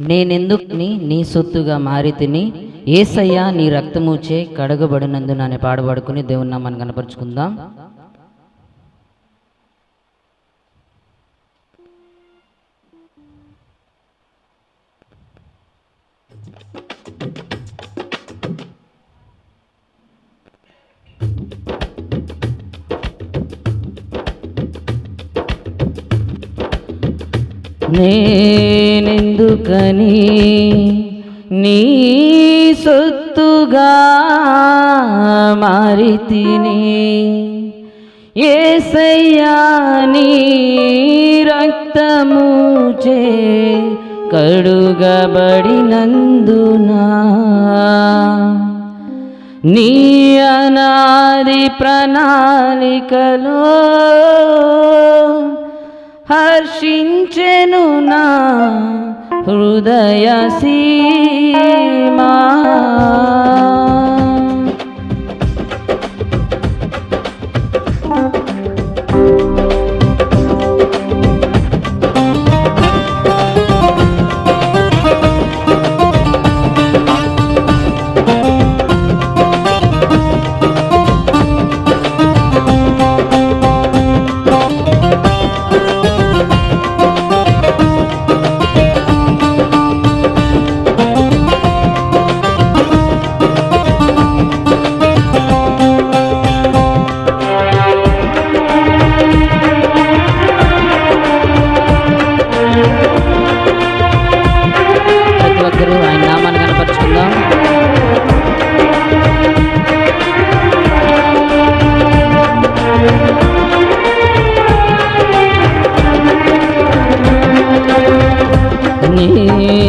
నేనెందుకు నీ సొత్తుగా మారి తిని యేసయ్యా నీ రక్తముచే కడగబడినందున అనే పాడబడుకుని దేవుని నామాన్ని కనపరుచుకుందాం. నేనెందుకని నీ సొత్తుగా మారి తిని యేసయ్యా నీ రక్తముచే కడుగబడినందునా నీ అనాది ప్రణాళికలో హర్షించెను నా హృదయ సీమా. ఆయన నామాన్ని కనపరుచుకుందాం.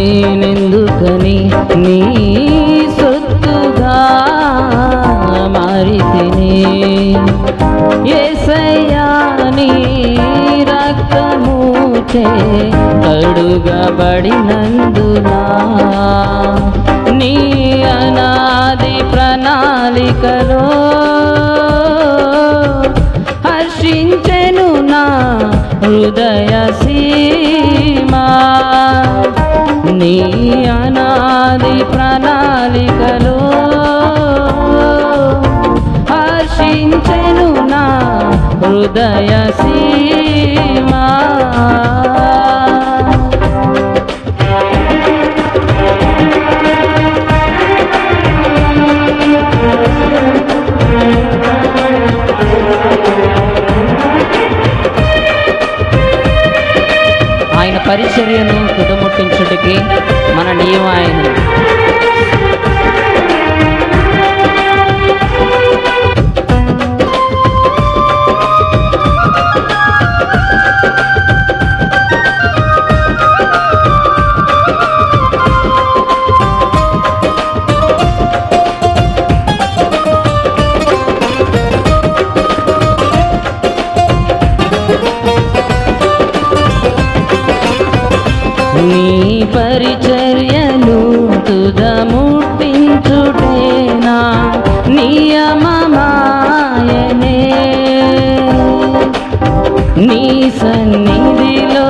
నేనెందుకని నీ సొత్తుగా మారి తిని యేసయ్యా నీ రక్తముచే కడుగబడినందునా నీ అనాది ప్రణాళికలో హర్షించెను నా హృదయ సీమా. నీ అనాది ప్రణాళికలో హర్షించెను నా హృదయ సీమా. ఆయన పరిచర్యను తుదముట్టించుటకి మన నియమం ఆయన. నీ పరిచర్యను తుదముట్టించుటేనా నియమమాయనే నీ సన్నిధిలో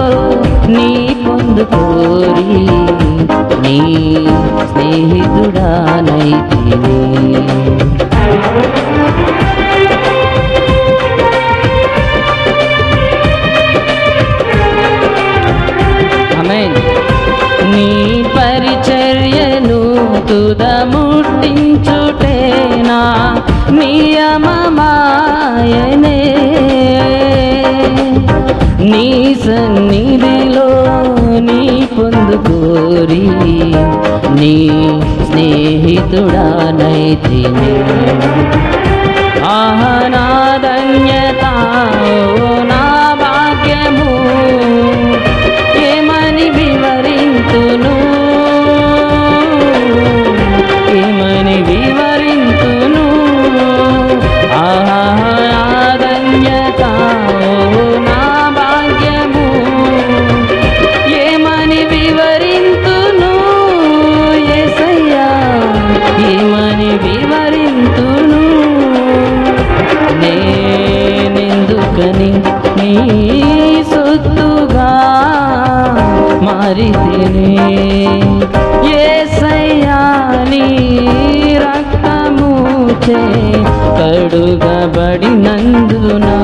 నీ పొందుకోరి నీ స్నేహితుడానైతిని. ఆమేన్. నీ పరిచర్యను తుదముట్టించుటేనా నియమమాయనే నీ సన్నిధిలో నీ పొందుకోరి నీ స్నేహితుడానైతిని. ఆహా నా ధన్యత నా భాగ్యము ఏమని వివరింతును ఏమని వివరింతును. ఆహా నా ధన్యత నా భాగ్యము ఏమని వివరింతును. యేసయ్యా ఏమని వివరింతును. యేసయ్యా నీ రక్తముచే కడుగబడినందునా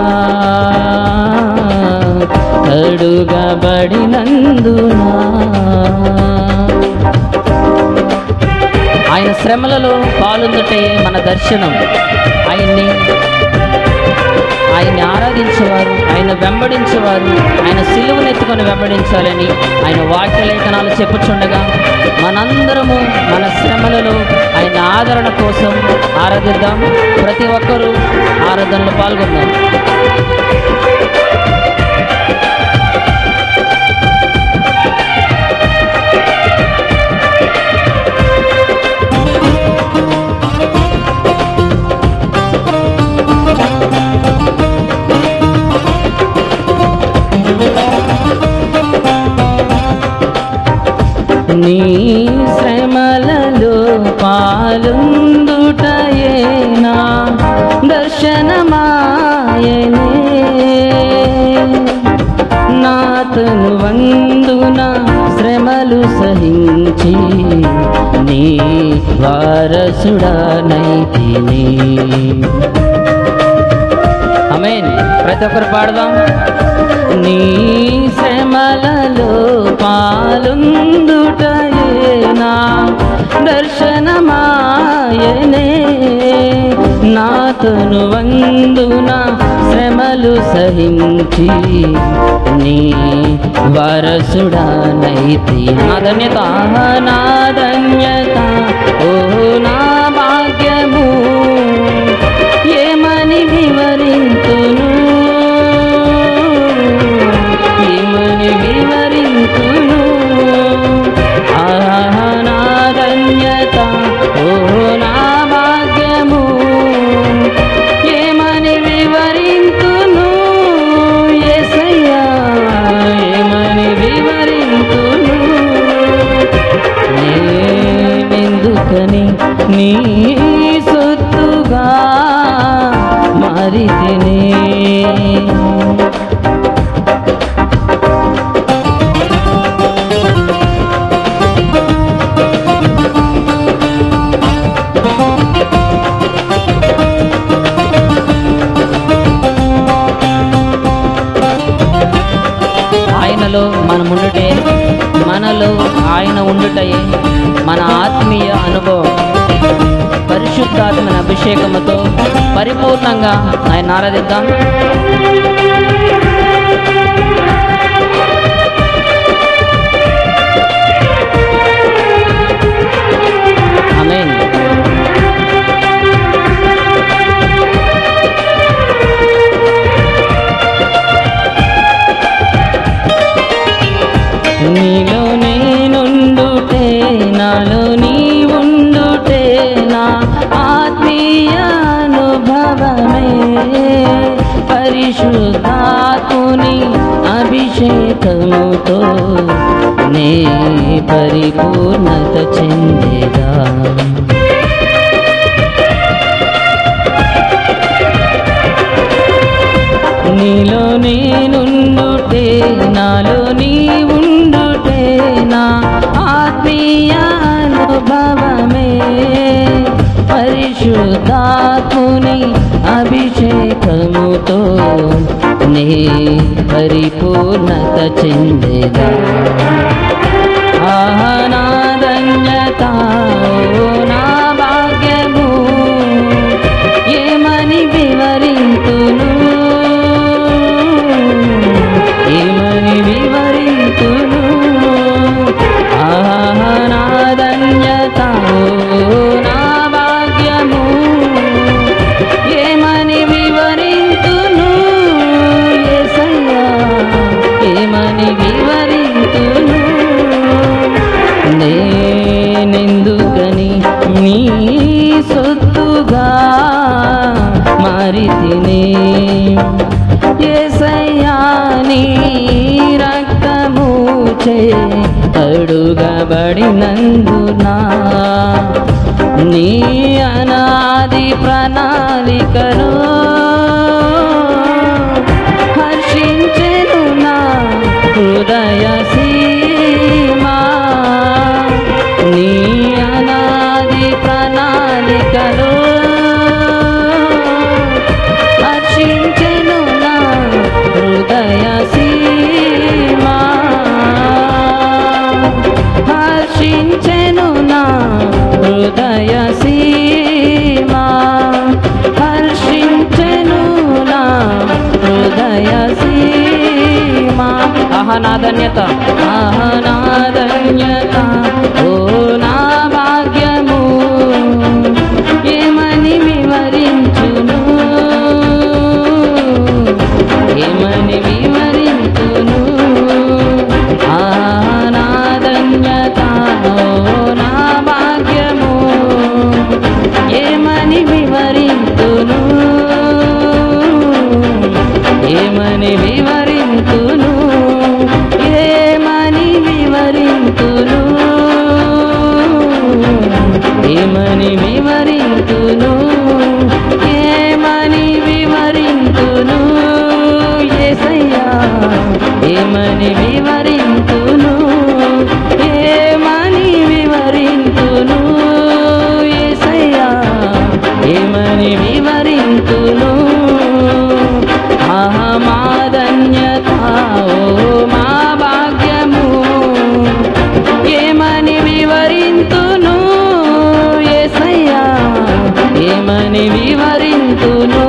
ఆయన శ్రమలలో పాల్గొందుటే మన దర్శనం. ఆయన్ని ఆరాధించేవారు, ఆయన వెంబడించేవారు, ఆయన సిలువను ఎత్తుకొని వెంబడించాలని ఆయన వాక్య లేఖనాలు చెప్పుచుండగా మనందరము మన శ్రమలలో ఆయన ఆదరణ కోసం ఆరాధిద్దాం. ప్రతి ఒక్కరూ ఆరాధనలో పాల్గొందాం. నీ శ్రమలలో పాలుందుటయే నా దర్శనమాయనే, నాతను వందున శ్రమలు సహించి నీ వారసుడనైతిని. ఆమేన్. ప్రతి ఒక్కరు పాడదాం. నీ శ్రమలలో పాలుందుటయే నా దర్శనమాయనే, నాతను వందున శ్రమలు సహించి నీ వారసుడనైతి. నా ధన్యత నా ధన్యత ఓ నా భాగ్యము, ఏమని వివరింతును నా ధన్యత ఓ నా భాగ్యము, ఏమని వివరింతును యేసయ్యా, ఏమని వివరింతును. నేనెందుకని నీ సొత్తుగా మారితిని. మనలో ఆయన ఉండుటయే మన ఆత్మీయ అనుభవం. పరిశుద్ధాత్మన అభిషేకముతో పరిపూర్ణంగా ఆయన ఆరాధిద్దాం. ఆమేన్. నీలో నేనుండుటే నాలో నీ ఉండుటే నా ఆత్మీయ అనుభవమే, పరిశుద్ధాత్ముని అభిషేకముతో నే పరిపూర్ణత చెందేదా. నీలో నేనుండుటే నాలో నీ ఉండుటే నా ఆత్మీయ అనుభవమే, పరిశుద్ధాత్ముని అభిషేకముతో నే పరిపూర్ణత చెందేదా. ఆహా నా ధన్యత ఓ నా భాగ్యము, ఏమని వివరింతును, ఏమని వివరింతును. ఆహా నా ధన్యత ఓ నా భాగ్యము, ఏమని వివరింతును యేసయ్యా, ఏమని వివరింతును. నేనెందుకని నీ సొత్తుగా మారితిని. యేసయ్యా నీ రక్తముచే కడుగబడినందునా, నీ అనాది ప్రణాళికలో హర్షించెను నా హృదయ సీమా. ధన్యత, నా ధన్యత, ఓ నా భాగ్యము, ఏమని వివరించును, ఏమని వివరించును, నా ధన్యత, నా భాగ్యము, ఏమని వివరించును, ఏమని వివరించును, ఏమని వివరించును, ఏమని వివరించును, ఏమని వివరించును, యేసయ్యా ఏమని వివరించును, ఏమని వివరించును, యేసయ్యా ఏమని వివరించును, మా ధన్యత, మా భాగ్యము, ఏమని వివరింతును, యేసయ్యా ఏమని వివరింతును,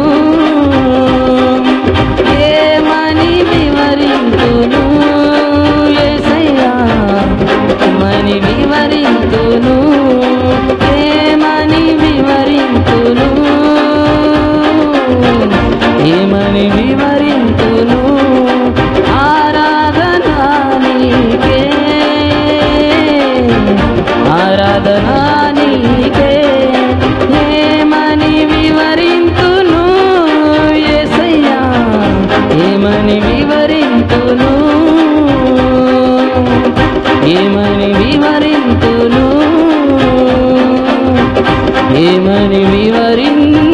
ఏమని వివరింతును, యేసయ్యా ఏమని వివరింతును, ఏమని వివరింతును, ఏమని వివరింతును, ఆరాధనా నీకే, ఆరాధనా నీకే, ఏమని వివరింతును, యేసయ్యా ఏమని వివరింతును, ఏమని వివరింతును, ఏమని వివరింతును.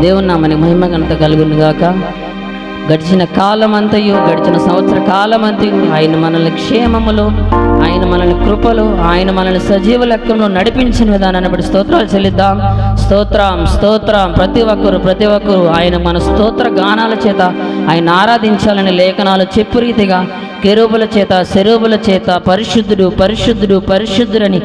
దేవుని నామమునకు మహిమ ఘనత కలుగును గాక. గడిచిన కాలమంతయు, గడిచిన సంవత్సర కాలమంతయు ఆయన మనల్ని క్షేమములో, ఆయన మనల్ని కృపలో, ఆయన మనల్ని సజీవ లెక్కలో నడిపించిన విధానాన్ని బట్టి స్తోత్రాలు చెల్లిద్దాం. స్తోత్రం, స్తోత్రం. ప్రతి ఒక్కరు ఆయన మన స్తోత్ర గానాల చేత ఆయన ఆరాధించాలని లేఖనాలు చెప్పు రీతిగా కెరూబుల చేత, శెరూబుల చేత పరిశుద్ధుడు పరిశుద్ధుడు పరిశుద్ధుడని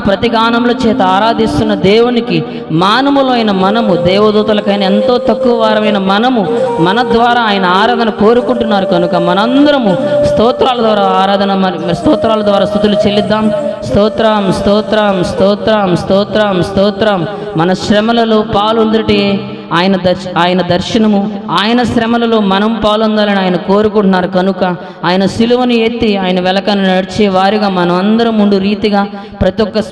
ప్రతిగానముల చేత ఆరాధిస్తున్న దేవునికి మానవులు అయిన మనము, దేవదూతలకైన ఎంతో తక్కువ వారమైన మనము, మన ద్వారా ఆయన ఆరాధన కోరుకుంటున్నారు కనుక మనందరము స్తోత్రాల ద్వారా స్తోత్రాల ద్వారా స్తుతులు చెల్లిద్దాం. స్తోత్రం, స్తోత్రం, స్తోత్రం, స్తోత్రం, స్తోత్రం. మన శ్రమలలో పాలుందుటే ఆయన దర్శనము, ఆయన శ్రమలలో మనం పాలొందాలని ఆయన కోరుకుంటున్నారు కనుక ఆయన సిలువను ఎత్తి ఆయన వెలకను నడిచే వారిగా మనం అందరం ఉండు రీతిగా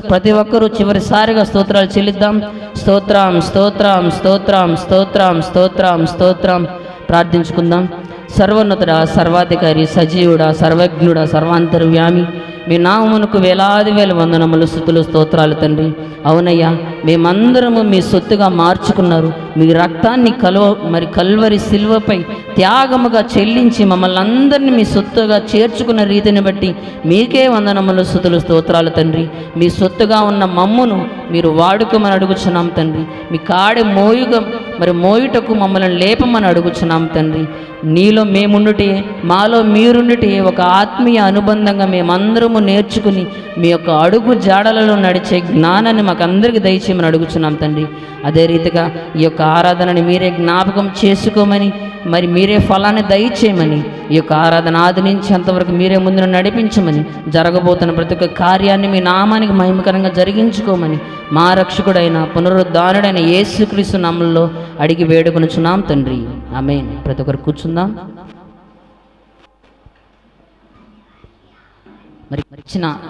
ప్రతి ఒక్కరూ చివరిసారిగా స్తోత్రాలు చెల్లిద్దాం. స్తోత్రం, స్తోత్రం, స్తోత్రం, స్తోత్రం, స్తోత్రం, స్తోత్రం. ప్రార్థించుకుందాం. సర్వోన్నతుడా, సర్వాధికారి, సజీవుడా, సర్వజ్ఞుడా, సర్వాంతర్వ్యామి, మీ నామమునకు వేలాది వేల వందనములు, స్తుతులు, స్తోత్రాలు తండ్రి. అవునయ్యా, మేమందరము మీ సొత్తుగా మార్చుకున్నారు. మీ రక్తాన్ని కల్వరి సిల్వపై త్యాగముగా చెల్లించి మమ్మల్ని అందరినీ మీ సొత్తుగా చేర్చుకున్న రీతిని బట్టి మీకే వందనములు, స్తుతులు, స్తోత్రాలు తండ్రి. మీ సొత్తుగా ఉన్న మమ్మును మీరు వాడుకోమని అడుగుచున్నాం తండ్రి. మీ కాడె మోయుటకు మమ్మల్ని లేపమని అడుగుచున్నాం తండ్రి. నీలో మేముండుటే, మాలో మీరుండుటే ఒక ఆత్మీయ అనుబంధంగా మేమందరము నేర్చుకుని మీ యొక్క అడుగు జాడలలో నడిచే జ్ఞానాన్ని మాకు అందరికీ దయచేయమని అడుగుచున్నాం తండ్రి. అదే రీతిగా ఈ యొక్క ఆరాధనని మీరే జ్ఞాపకం చేసుకోమని, మరి మీరే ఫలాన్ని దయచేయమని, ఈ యొక్క ఆరాధన ఆది నుంచి అంతవరకు మీరే ముందును నడిపించమని, జరగబోతున్న ప్రతి ఒక్క కార్యాన్ని మీ నామానికి మహిమకరంగా జరిగించుకోమని మా రక్షకుడైన పునరుద్ధానుడైన యేసుక్రీస్తు నామములో అడిగి వేడుకొనుచున్నాం తండ్రి. ఆమేన్. ప్రతి ఒక్కరు కూర్చుందాం.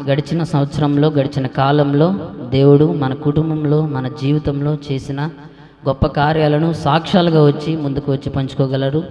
గడిచిన సంవత్సరంలో, గడిచిన కాలంలో దేవుడు మన కుటుంబంలో, మన జీవితంలో చేసిన గొప్ప కార్యాలను సాక్ష్యాలుగా ముందుకు వచ్చి పంచుకోగలరు.